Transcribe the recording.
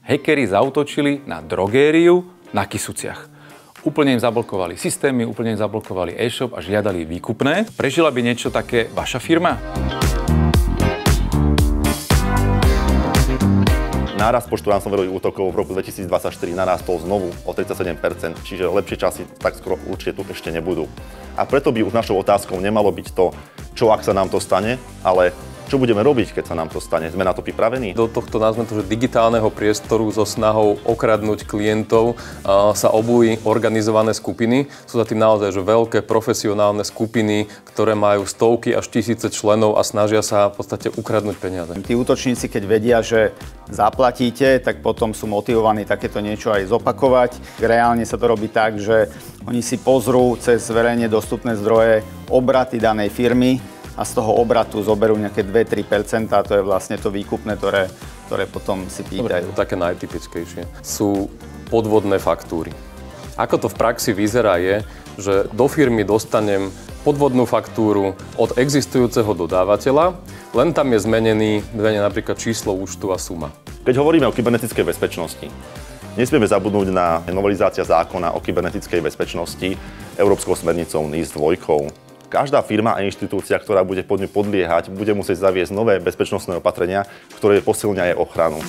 Hackeri zaútočili na drogériu na Kysuciach. Úplne im zablokovali systémy, úplne im zablokovali e-shop a žiadali výkupné. Prežila by niečo také vaša firma? Nárast počtu ransomwareových útokov v roku 2024 narástol znovu o 37%, čiže lepšie časy tak skoro určite tu ešte nebudú. A preto by už našou otázkou nemalo byť to, čo ak sa nám to stane, ale čo budeme robiť, keď sa nám to stane? Sme na to pripravení? Do tohto, nazvime to, že digitálneho priestoru so snahou okradnúť klientov sa obují organizované skupiny. Sú za tým naozaj že veľké profesionálne skupiny, ktoré majú stovky až tisíce členov a snažia sa v podstate ukradnúť peniaze. Tí útočníci, keď vedia, že zaplatíte, tak potom sú motivovaní takéto niečo aj zopakovať. Reálne sa to robí tak, že oni si pozrú cez verejne dostupné zdroje obraty danej firmy, a z toho obratu zoberú nejaké 2-3%, to je vlastne to výkupné, ktoré potom si pýtajú. Dobre, také najtypickejšie sú podvodné faktúry. Ako to v praxi vyzerá je, že do firmy dostanem podvodnú faktúru od existujúceho dodávateľa, len tam je zmenený napríklad číslo účtu a suma. Keď hovoríme o kybernetickej bezpečnosti, nesmieme zabudnúť na novelizácia zákona o kybernetickej bezpečnosti Európskou smernicou NIS-2. Každá firma a inštitúcia, ktorá bude pod ňu podliehať, bude musieť zaviesť nové bezpečnostné opatrenia, ktoré posilnia jej ochranu.